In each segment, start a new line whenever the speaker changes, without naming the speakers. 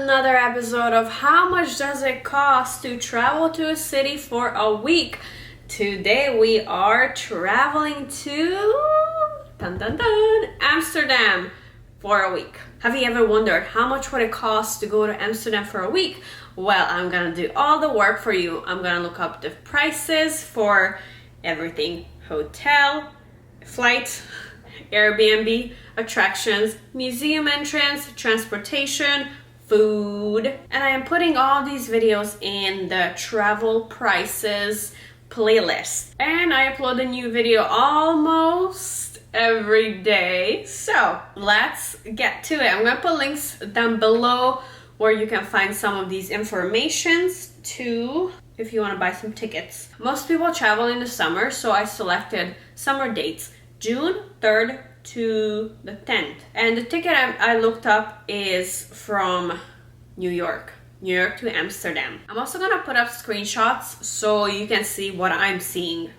another episode of How Much Does It Cost to Travel to a City for a Week. Today we are traveling to Amsterdam for a week. Have you ever wondered how much would it cost to go to Amsterdam for a week? Well, I'm gonna do all the work for you. I'm gonna look up the prices for everything: hotel, flight, Airbnb, attractions, museum entrance, transportation, food. And I am putting all these videos in the travel prices playlist. And I upload a new video almost every day. So let's get to it. I'm gonna put links down below where you can find some of these informations too if you want to buy some tickets. Most people travel in the summer, so I selected summer dates, June 3rd to the 10th. And the ticket I looked up is from New York to Amsterdam. I'm also gonna put up screenshots so you can see what I'm seeing.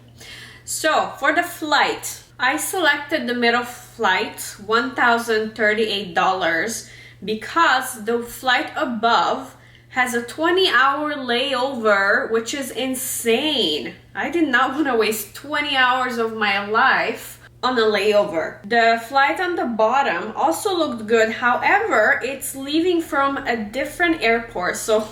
So for the flight, I selected the middle flight, $1,038, because the flight above has a 20-hour layover, which is insane. I did not want to waste 20 hours of my life on a layover. The flight on the bottom also looked good. However, it's leaving from a different airport. So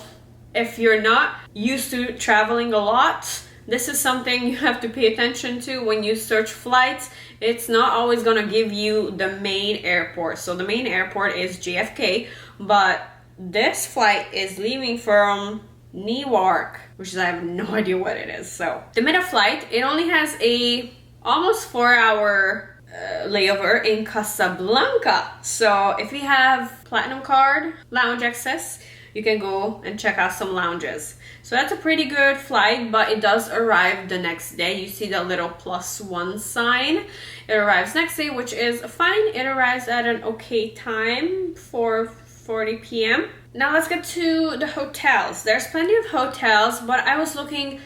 if you're not used to traveling a lot, this is something you have to pay attention to when you search flights. It's not always gonna give you the main airport. So the main airport is JFK, but this flight is leaving from Newark, which is, I have no idea what it is. So the middle flight, it only has a almost 4-hour layover in Casablanca. So if you have Platinum Card lounge access, you can go and check out some lounges. So that's a pretty good flight, but it does arrive the next day. You see the little +1 sign. It arrives next day, which is fine. It arrives at an okay time, 4:40 p.m. Now let's get to the hotels. There's plenty of hotels, but I was looking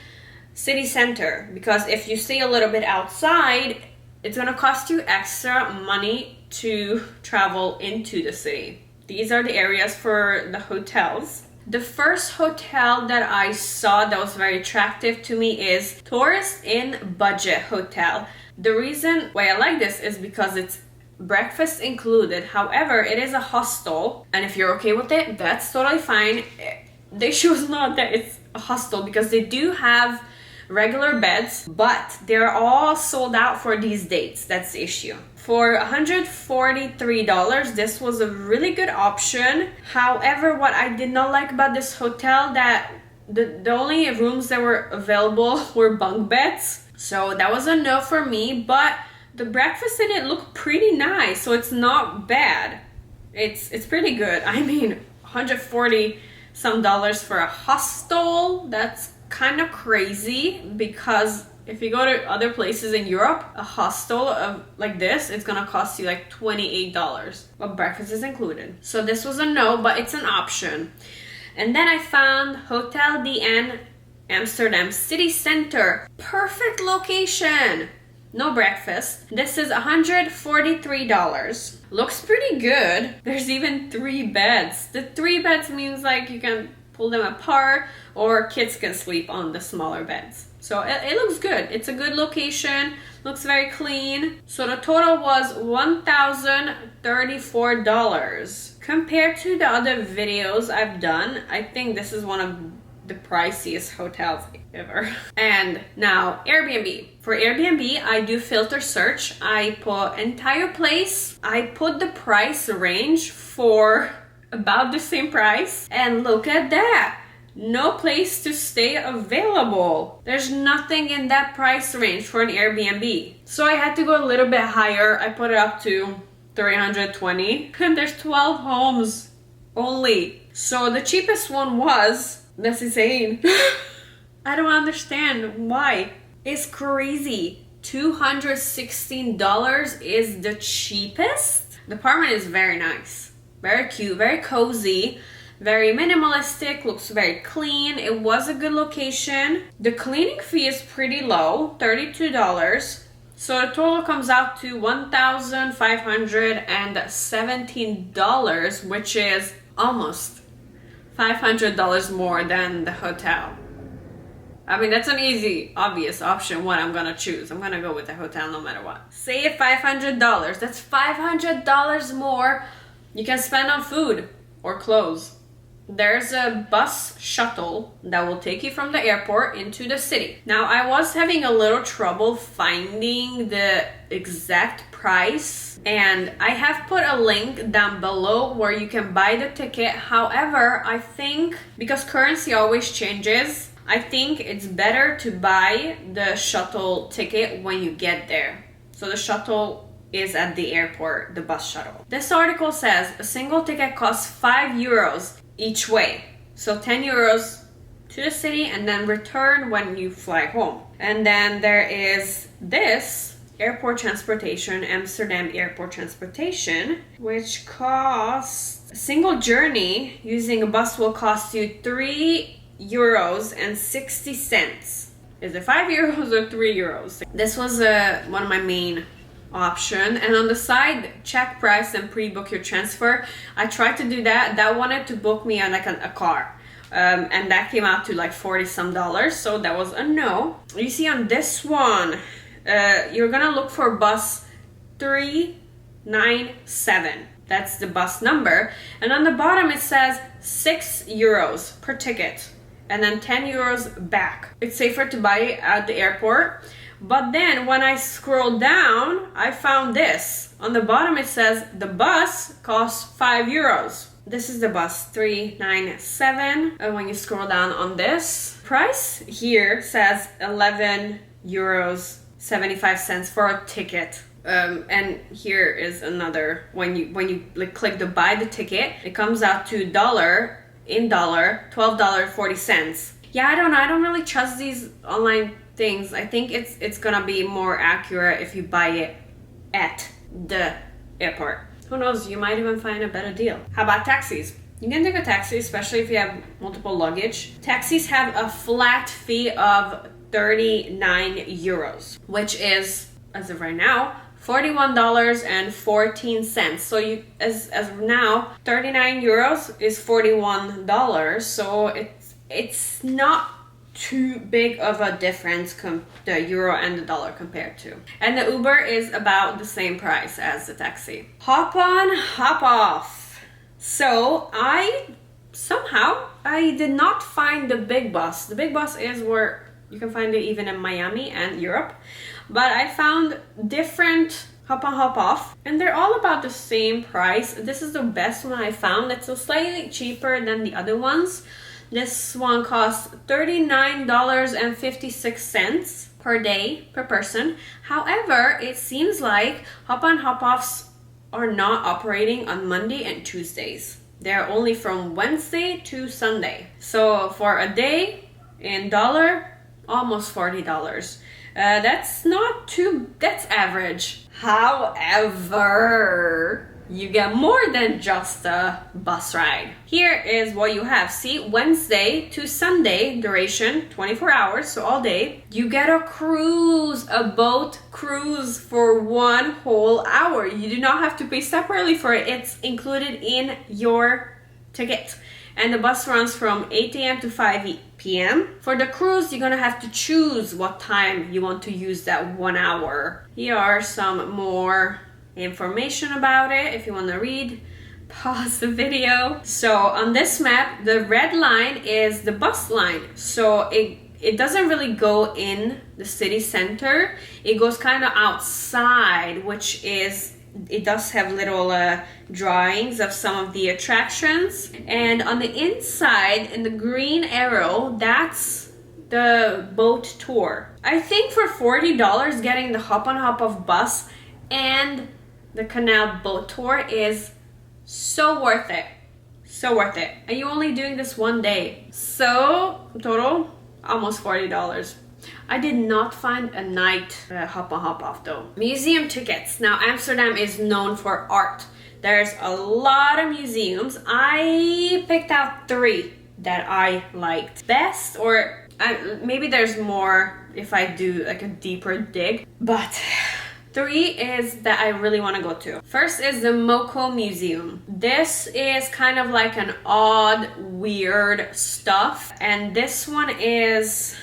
city center, because if you stay a little bit outside, it's gonna cost you extra money to travel into the city. These are the areas for the hotels. The first hotel that I saw that was very attractive to me is Tourist Inn Budget Hotel. The reason why I like this is because it's breakfast included. However, it is a hostel, and if you're okay with it, that's totally fine. The issue is not that it's a hostel, because they do have regular beds, but they're all sold out for these dates. That's the issue. For $143, this was a really good option. However, what I did not like about this hotel, that the only rooms that were available were bunk beds. So that was a no for me, but the breakfast in it looked pretty nice, so it's not bad. It's pretty good. I mean, $140 some for a hostel, that's kind of crazy, because if you go to other places in Europe, a hostel of like this, it's gonna cost you like $28, but breakfast is included. So this was a no, but it's an option. And then I found Hotel DN Amsterdam City Center. Perfect location. No breakfast. This is $143. Looks pretty good. There's even 3 beds. The 3 beds means like you can pull them apart, or kids can sleep on the smaller beds. So it looks good. It's a good location. Looks very clean. So the total was $1,034. Compared to the other videos I've done, I think this is one of the priciest hotels ever. And now Airbnb. For Airbnb, I do filter search. I put entire place. I put the price range for about the same price, and look at that, no place to stay available. There's nothing in that price range for an Airbnb. So I had to go a little bit higher. I put it up to $320, and there's 12 homes only. So the cheapest one was, that's insane. I don't understand why. It's crazy. $216 is the cheapest. The apartment is very nice. Very cute, very cozy, very minimalistic, looks very clean. It was a good location. The cleaning fee is pretty low, $32. So the total comes out to $1,517, which is almost $500 more than the hotel. I mean, that's an easy, obvious option. What I'm gonna choose. I'm gonna go with the hotel no matter what. Save $500. That's $500 more you can spend on food or clothes. There's a bus shuttle that will take you from the airport into the city. Now, I was having a little trouble finding the exact price, and I have put a link down below where you can buy the ticket. However, I think because currency always changes, I think it's better to buy the shuttle ticket when you get there. So the shuttle is at the airport, the bus shuttle. This article says a single ticket costs €5 each way. So 10 euros to the city and then return when you fly home. And then there is this airport transportation, Amsterdam airport transportation, which costs, a single journey using a bus will cost you €3.60. Is it €5 or €3? This was one of my main option, and on the side, check price and pre-book your transfer. I tried to do that. That wanted to book me on like a car, and that came out to like $40 some, so that was a no. You see on this one, you're gonna look for bus 397. That's the bus number, and on the bottom it says €6 per ticket and then €10 back. It's safer to buy it at the airport. But then when I scroll down, I found this. On the bottom it says the bus costs €5. This is the bus 397. And when you scroll down on this, price here says €11.75 for a ticket. And here is another, when you like click the buy the ticket, it comes out to $12.40. Yeah, I don't know. I don't really trust these online things. I think it's gonna be more accurate if you buy it at the airport. Who knows, you might even find a better deal. How about taxis? You can take a taxi, especially if you have multiple luggage. Taxis have a flat fee of €39, which is, as of right now, $41.14. So you, as of now, €39 is $41. So it's not too big of a difference, the euro and the dollar compared to. And the Uber is about the same price as the taxi. Hop on, hop off. So I did not find the big bus. The big bus is where you can find it even in Miami and Europe. But I found different hop on, hop off, and they're all about the same price. This is the best one I found. It's slightly cheaper than the other ones. This one costs $39.56 per day per person. However, it seems like hop on hop offs are not operating on Monday and Tuesdays. They're only from Wednesday to Sunday. So for a day in dollar, almost $40. That's average. However, you get more than just a bus ride. Here is what you have. See, Wednesday to Sunday, duration 24 hours, so all day. You get a cruise, a boat cruise for 1 whole hour. You do not have to pay separately for it. It's included in your ticket. And the bus runs from 8 a.m. to 5 p.m. For the cruise, you're gonna have to choose what time you want to use that 1 hour. Here are some more information about it if you want to read. Pause the video. So on this map, the red line is the bus line. So it doesn't really go in the city center. It goes kind of outside, which is, it does have little drawings of some of the attractions. And on the inside, in the green arrow, that's the boat tour. I think for $40, getting the hop on hop off bus and the canal boat tour is so worth it. So worth it. And you're only doing this one day. So total, almost $40. I did not find a night hop on hop off though. Museum tickets. Now Amsterdam is known for art. There's a lot of museums. I picked out 3 that I liked best, or maybe there's more if I do like a deeper dig. But Three is that I really want to go to. First is the Moko Museum. This is kind of like an odd, weird stuff. And this one is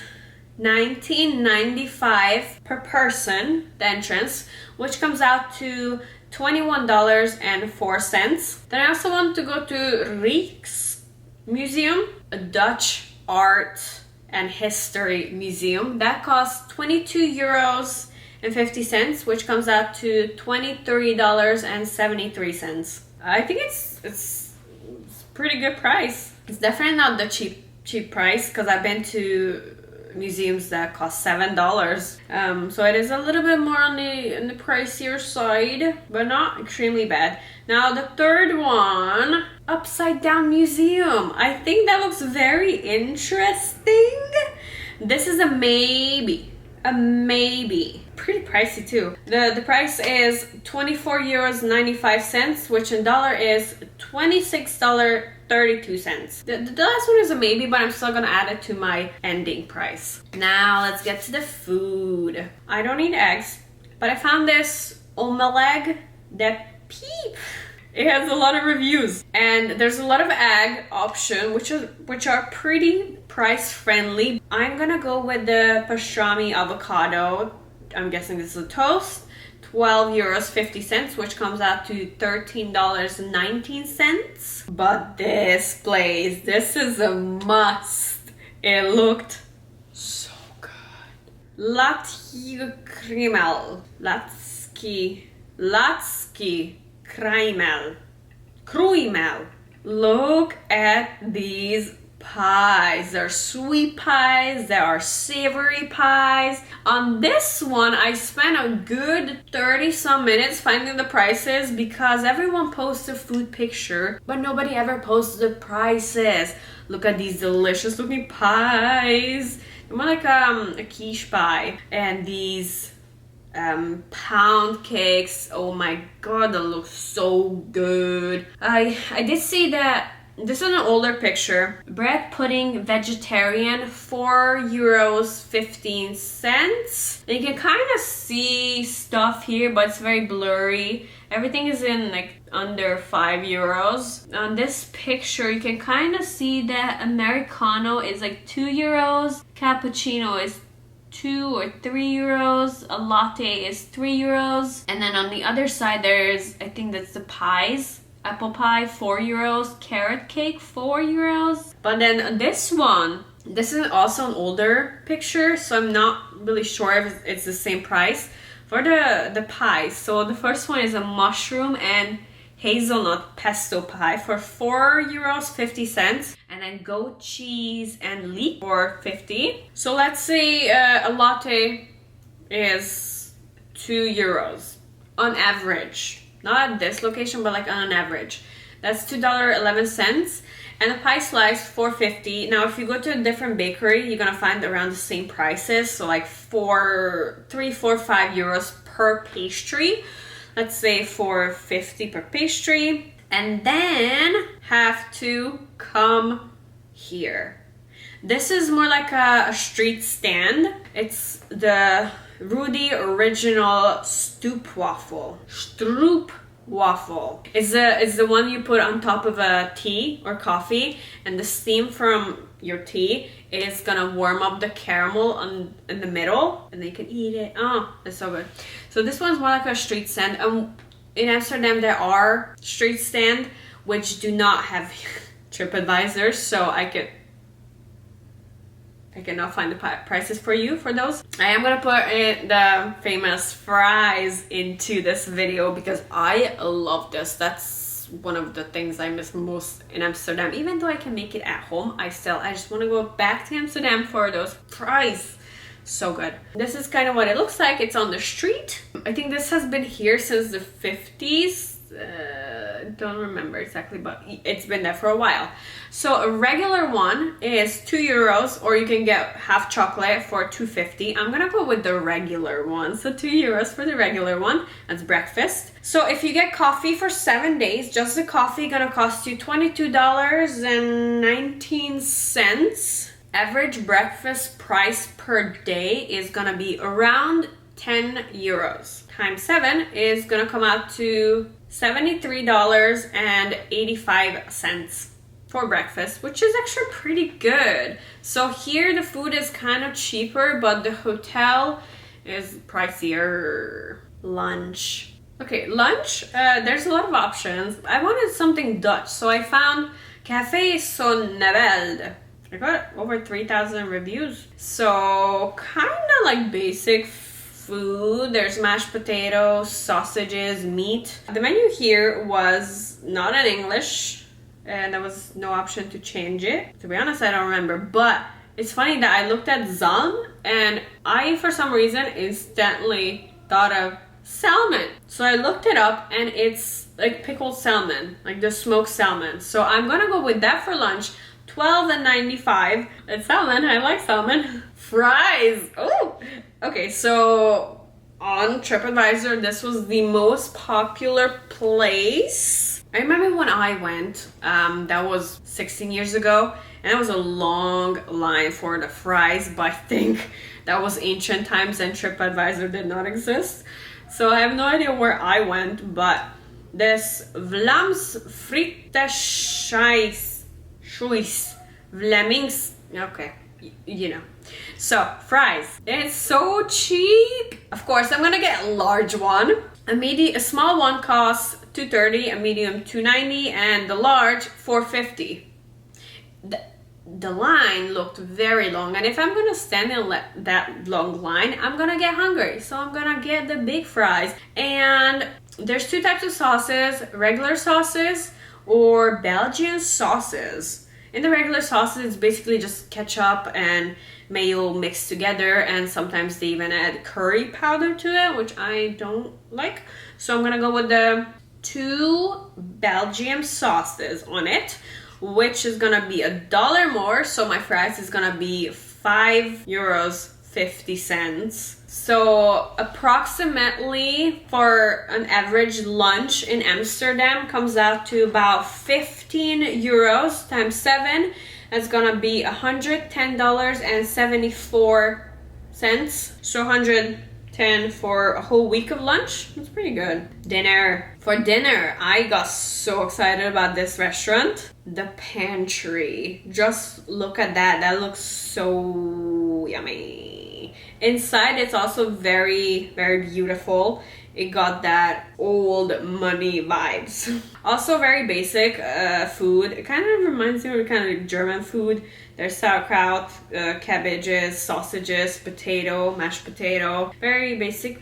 $19.95 per person, the entrance, which comes out to $21.04. Then I also want to go to Rijks Museum, a Dutch art and history museum. That costs 22 euros and 50 cents, which comes out to $23.73. I think it's pretty good price. It's definitely not the cheap price, because I've been to museums that cost $7. So it is a little bit more on the pricier side, but not extremely bad. Now the third one, Upside Down Museum. I think that looks very interesting. This is a maybe. A maybe. Pretty pricey too. The price is 24 euros 95 cents, which in dollar is $26.32. The last one is a maybe, but I'm still gonna add it to my ending price. Now let's get to the food. I don't eat eggs, but I found this omelet that peep. It has a lot of reviews, and there's a lot of egg option, which are pretty price friendly. I'm gonna go with the pastrami avocado. I'm guessing this is a toast. 12 euros 50 cents, which comes out to $13.19. But this place, this is a must. It looked so good. Latski Kruimel. Look at these pies. They're sweet pies, there are savory pies. On this one, I spent a good 30 some minutes finding the prices, because everyone posts a food picture, but nobody ever posts the prices. Look at these delicious looking pies. They're more like a quiche pie. And these pound cakes. Oh my god, that looks so good. I did see that this is an older picture. Bread pudding vegetarian, 4 euros 15 cents. You can kind of see stuff here, but it's very blurry. Everything is in like under 5 euros. On this picture, you can kind of see that Americano is like 2 euros. Cappuccino is 2 or 3 euros. A latte is 3 euros. And then on the other side, there's, I think that's the pies. Apple pie, 4 euros. Carrot cake, 4 euros. But then this one, this is also an older picture, so I'm not really sure if it's the same price. For the pies, so the first one is a mushroom and hazelnut pesto pie for 4 euros 50 cents, and then goat cheese and leek for 50. So let's say a latte is 2 euros on average. Not at this location, but like on an average. That's $2.11. And the pie slice, $4.50. Now, if you go to a different bakery, you're gonna find around the same prices. So like 3, 4, 5 euros per pastry. Let's say $4.50 per pastry. And then have to come here. This is more like a street stand. It's the Rudy Original Stroop waffle. It's the one you put on top of a tea or coffee, and the steam from your tea is gonna warm up the caramel in the middle, and then you can eat it. Oh, it's so good. So this one's more like a street stand. In Amsterdam, there are street stand which do not have TripAdvisor, so I cannot find the prices for you for those. I am gonna put the famous fries into this video because I love this. That's one of the things I miss most in Amsterdam. Even though I can make it at home, I just want to go back to Amsterdam for those fries. So good. This is kind of what it looks like. It's on the street. I think this has been here since the 50s. Don't remember exactly, but it's been there for a while. So a regular one is 2 euros, or you can get half chocolate for 2.50. I'm gonna go with the regular one, so 2 euros for the regular one. That's breakfast. So if you get coffee for 7 days, just the coffee gonna cost you $22.19. Average breakfast price per day is gonna be around 10 euros. times 7 is gonna come out to $73.85 for breakfast, which is actually pretty good. So here the food is kind of cheaper, but the hotel is pricier. Lunch. Okay, lunch, there's a lot of options. I wanted something Dutch, so I found Café Sonneveld. I got over 3,000 reviews. So kind of like basic food. There's mashed potatoes, sausages, meat. The menu here was not in English, and there was no option to change it. To be honest, I don't remember, but it's funny that I looked at zalm and I, for some reason, instantly thought of salmon. So I looked it up and it's like pickled salmon, like the smoked salmon. So I'm gonna go with that for lunch. $12.95. It's salmon. I like salmon. Fries. Oh, okay. So on TripAdvisor, this was the most popular place. I remember when I went, that was 16 years ago, and it was a long line for the fries, but I think that was ancient times and TripAdvisor did not exist. So I have no idea where I went, but this Vlaams fritte Vlamings, okay, you know. So fries, it's so cheap. Of course, I'm gonna get a large one. A small one costs $2.30, a medium $2.90, and the large $4.50. The line looked very long, and if I'm gonna stand in that long line, I'm gonna get hungry. So I'm gonna get the big fries. And there's two types of sauces: regular sauces or Belgian sauces. In the regular sauces, it's basically just ketchup and mayo mixed together, and sometimes they even add curry powder to it, which I don't like. So I'm gonna go with the 2 Belgian sauces on it, which is gonna be $1 more. So my price is gonna be €5.50. So approximately for an average lunch in Amsterdam comes out to about €15 times 7. That's gonna be $110.74. So 110 for a whole week of lunch. That's pretty good. Dinner. For dinner, I got so excited about this restaurant. The pantry. Just look at that. That looks so yummy. Inside, it's also very, very beautiful. It got that old money vibes. Also very basic food. It kind of reminds me of kind of German food. There's sauerkraut, cabbages, sausages, potato, mashed potato. Very basic.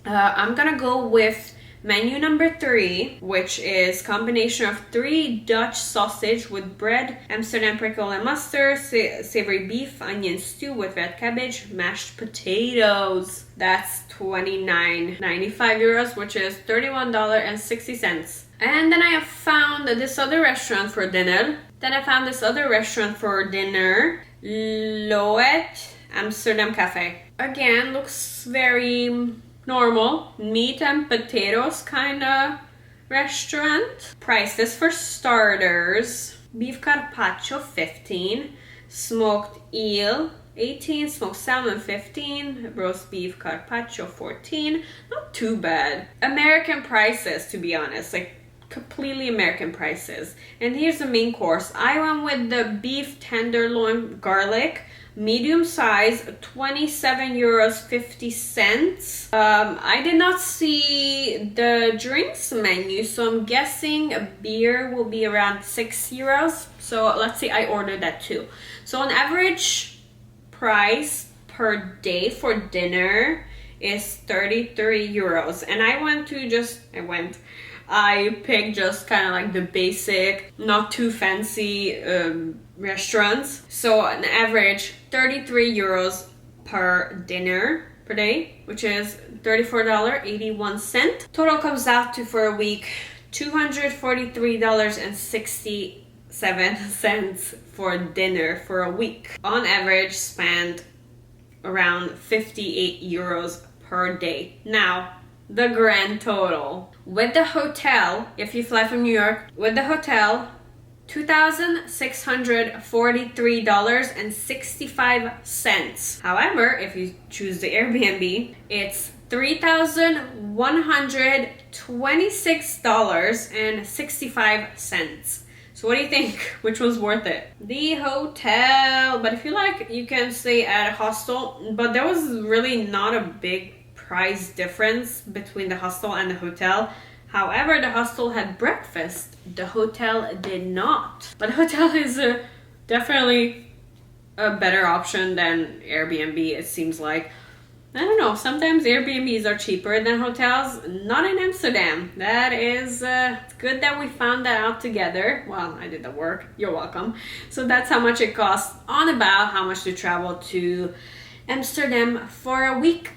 I'm gonna go with menu number 3, which is combination of 3 Dutch sausage with bread, Amsterdam pickle and mustard, savory beef, onion stew with red cabbage, mashed potatoes. That's €29.95, which is $31.60. And then I have found this other restaurant for dinner. Loet Amsterdam Cafe. Again, looks very normal, meat and potatoes kind of restaurant. Prices for starters: beef carpaccio 15, smoked eel 18, smoked salmon 15, roast beef carpaccio 14. Not too bad. American prices, to be honest, like completely American prices. And here's the main course. I went with the beef tenderloin garlic, medium size, €27.50. I did not see the drinks menu, so I'm guessing a beer will be around €6. So let's see, I ordered that too. So on average price per day for dinner is €33. And I picked just kind of like the basic, not too fancy restaurants. So on average, €33 per dinner per day, which is $34.81. Total comes out to, for a week, $243.67 for dinner for a week. On average, spend around €58 per day. Now, the grand total. With the hotel, if you fly from New York, with the hotel, $2,643.65. However, if you choose the Airbnb, it's $3,126.65. So what do you think? Which was worth it? The hotel. But if you like, you can stay at a hostel. But there was really not a big price difference between the hostel and the hotel. However, the hostel had breakfast. The hotel did not. But the hotel is definitely a better option than Airbnb, it seems like. I don't know, sometimes Airbnbs are cheaper than hotels. Not in Amsterdam. That is good that we found that out together. Well, I did the work. You're welcome. So that's how much it costs on about how much to travel to Amsterdam for a week.